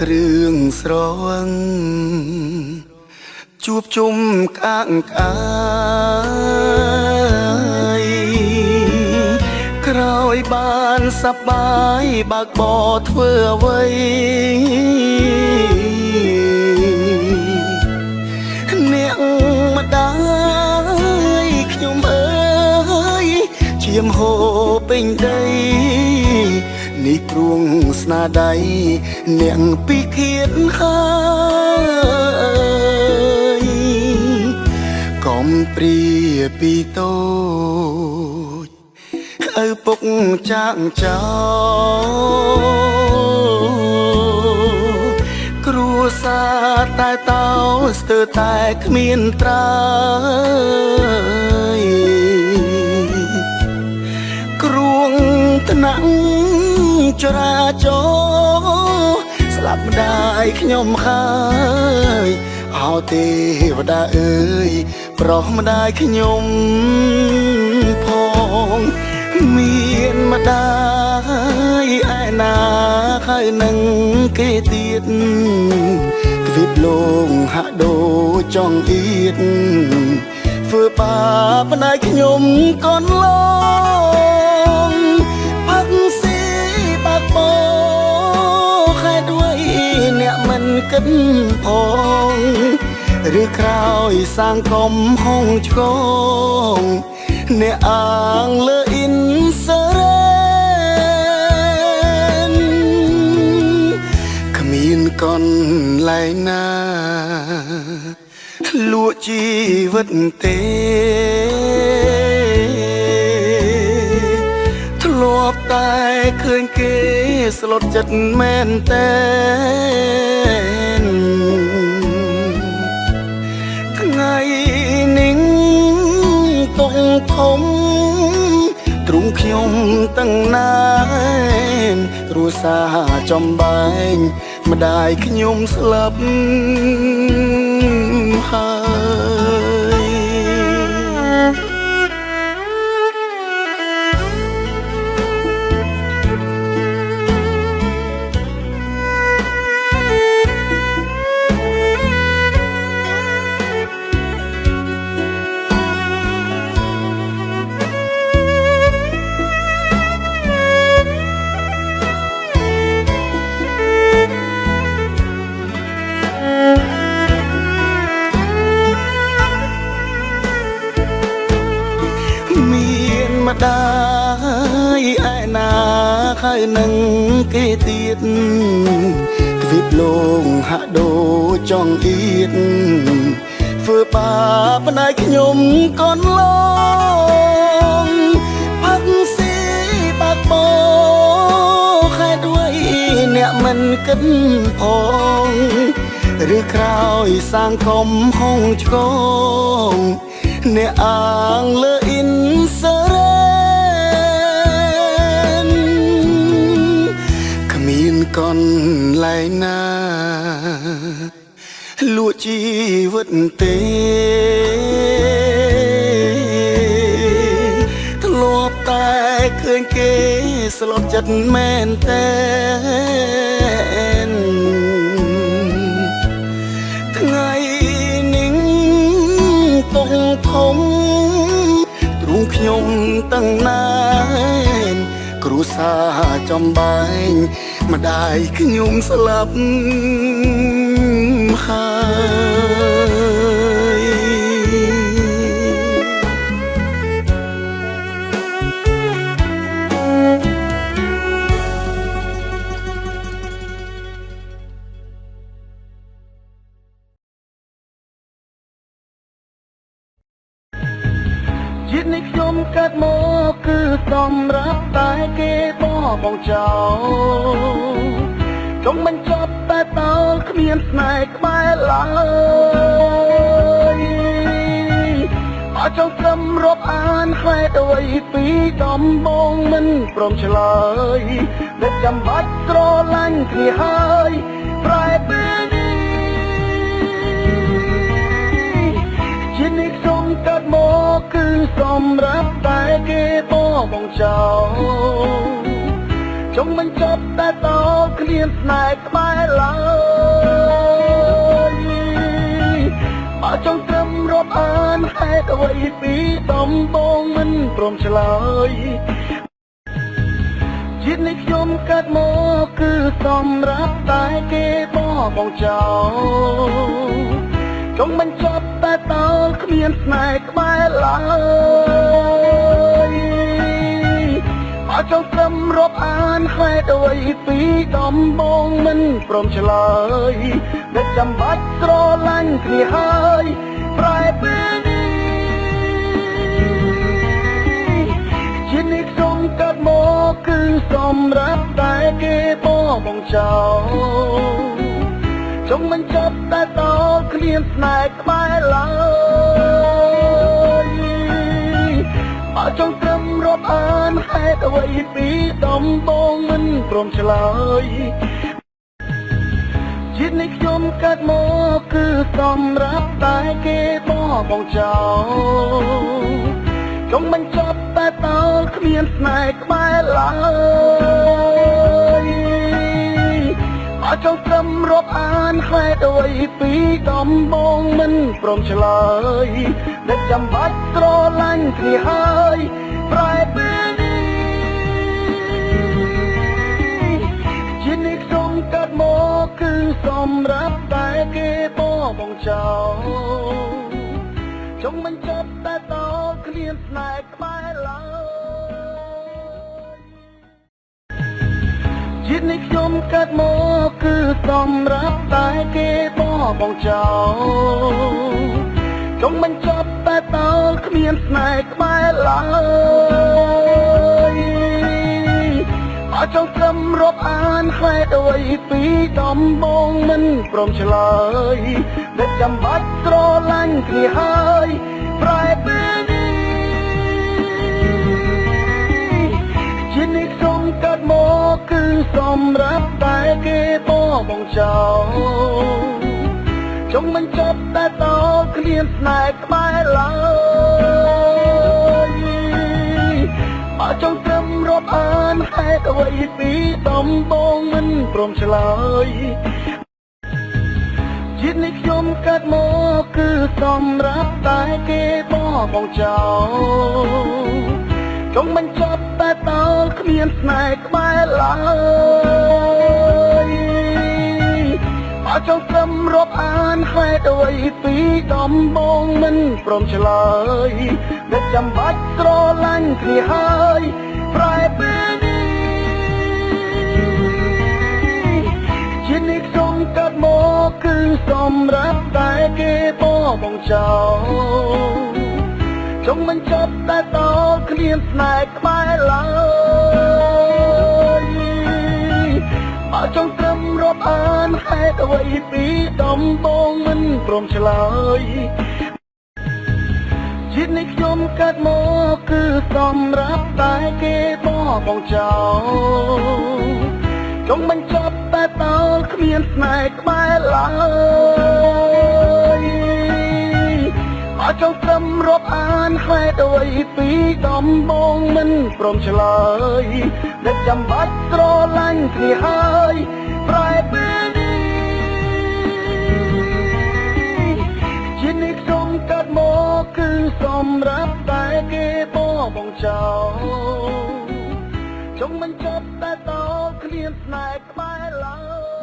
គ្រឿងស្រវឹងជួបជុំក្អាកក្អាយក្រោយបានសប្បាយបើកបរធ្វើអ្វីអ្នកម្ដាយខ្ញុំអើយឈាមហូរពេញដីនេះព្រួងស្នាដៃអ្នកពីឃាតហើយកុំព្រាពីតូចឪពុកចាក់ចោលគ្រួសារតែតោស្ទើរតែគ្មានត្រើយគ្រួងថ្នាក់ចរាចរណ៍ស្លាប់ម្ដាយខ្ញុំហើយអោទេវតាអើយប្រោះម្ដាយខ្ញុំផងមានម្ដាយឯណាហើយនឹងគេទៀតទ្វីបលោងហាក់ដូចចង់អៀតធ្វើបាបម្ដាយខ្ញុំកូនឡងផឹកស៊ីបាក់បោខែด้วยអ្នកមិនគិតផងឬក្រោយសាងកំហុងឆ្កងអ្នកអាងលើអ៊ីនសរ៉ែនគ្មានកន្លែងណាលក់ជីវិតទេធ្លាប់តែឃើញគេស្លុតចិត្តមែនតែនថ្ងៃនេះតុងធំទ្រុងខ្ញុំទាំងណានគ្រួសារចំបែងម្ដាយខ្ញុំស្លាប់ហើយម្ដាយឯណាហើយនឹងគេទៀតទ្វីបលោងហាក់ដូចចង់អៀតធ្វើបាបម្ដាយខ្ញុំកូនឡងផឹកស៊ីបាក់បោខែด้วยអ្នកមិនគិតផងឬក្រោយសាងកំហុងឆ្កងអ្នកអាងលើអ៊ីនសរ៉ែនគ្មានកន្លែងណាលក់ជីវិតទេធ្លាប់តែឃើញគេស្លុតចិត្តមែនតែនថ្ងៃនេះតុងធំទ្រុងខ្ញុំទាំងណានគ្រួសារចំបែងម្ដាយខ្ញុំស្លាប់ហើយជាតិនេះខ្ញុំកើតមកគឺសម្រាប់តែគេបោះបង់ចោលចង់បញ្ចប់តែតើគ្មានស្នេហ៍ក្បែរឡើយអត់ចង់ត្រឹមរាប់អានខ្វែដូចពីដំបងមិនព្រមឆ្លើយដែលចាំបាច់ស្រឡាញ់គ្នាហើយប្រែពេលនេះជានេះខ្ញុំកើតមកគឺសម្រាប់តែគេបោះបង់ចោល ចង់មិនចប់តែតគ្លៀនស្នេហ៍ក្បែរឡើយបើចង់ត្រឹមរាប់អានហេតុអ្វីពីដំបងមិនព្រមឆ្លើយជាតិនេះខ្ញុំកើតមកគឺសម្រាប់តែគេបោះបង់ចោលចង់មិនចប់តែតគ្មានស្នេហ៍ក្បែរឡើយបើចង់ត្រឹមរាប់អានហេតុអ្វីពីដំបងមិនព្រមឆ្លើយដែលចាំបាច់ស្រឡាញ់គ្នាហើយប្រែពេលនេះជានេះខ្ញុំកើតមកគឺសម្រាប់តែគេបោះបង់ចោលចង់មិនចប់តែតគ្មានស្នេហ៍ក្បែរឡើយបើចង់ត្រឹមរាប់អានហេតុអ្វីពីដំបងមិនព្រមឆ្លើយជាតិនេះខ្ញុំកើតមកគឺសម្រាប់តែគេបោះបង់ចោលចង់មិនចប់តែតគ្មានស្នេហ៍ក្បែរឡើយបើចង់ត្រឹមរាប់អានហេតុអ្វីពីដំបងមិនព្រមឆ្លើយដែលចាំបាច់ស្រឡាញ់គ្នាហើយប្រែពេលនេះជានេះខ្ញុំកើតមកគឺសម្រាប់តែគេបោះបង់ចោលចង់មិនចប់តែតគ្មានស្នេហ៍ក្បែរឡើយជាតិនេះខ្ញុំកើតមកគឺសម្រាប់តែគេបោះបង់ចោលចង់មិនចប់តែតគ្មានស្នេហ៍ក្បែរឡើយបើចង់ត្រឹមរាប់អានហេតុអ្វីពីដំបងមិនព្រមឆ្លើយដែលចាំបាច់ស្រឡាញ់គ្នាហើយប្រែពេលនេះជានេះខ្ញុំកើតមកគឺសម្រាប់តែគេបោះបង់ចោលចង់មិនចប់តែតគ្មានស្នេហ៍ក្បែរឡើយបើចង់ត្រឹមរាប់អានហេតុអ្វីពីដំបងមិនព្រមឆ្លើយជាតិនេះខ្ញុំកើតមកគឺសម្រាប់តែគេបោះបង់ចោលចង់មិនចប់តែតគ្មានស្នេហ៍ក្បែរឡើយបើចង់ត្រឹមរាប់អានហេតុអ្វីពីដំបងមិនព្រមឆ្លើយដែលចាំបាច់ស្រឡាញ់គ្នាហើយប្រែពេលនេះជានេះខ្ញុំកើតមកគឺសម្រាប់តែគេបោះបង់ចោលចង់មិនចប់តែតគ្មានស្នេហ៍ក្បែរឡើយបើចង់ត្រឹមរាប់អានហេតុអ្វីពីដំបងមិនព្រមឆ្លើយជាតិនេះខ្ញុំកើតមកគឺសម្រាប់តែគេបោះបង់ចោលចង់មិនចប់តែតគ្មានស្នេហ៍ក្បែរឡើយបើចង់ត្រឹមរាប់អានហេតុអ្វីពីដំបងមិនព្រមឆ្លើយដែលចាំបាច់ស្រឡាញ់គ្នាហើយប្រែពេលនេះជានេះខ្ញុំកើតមកគឺសម្រាប់តែគេបោះបង់ចោលចង់មិនចប់តែតគ្មានស្នេហ៍ក្បែរឡើយ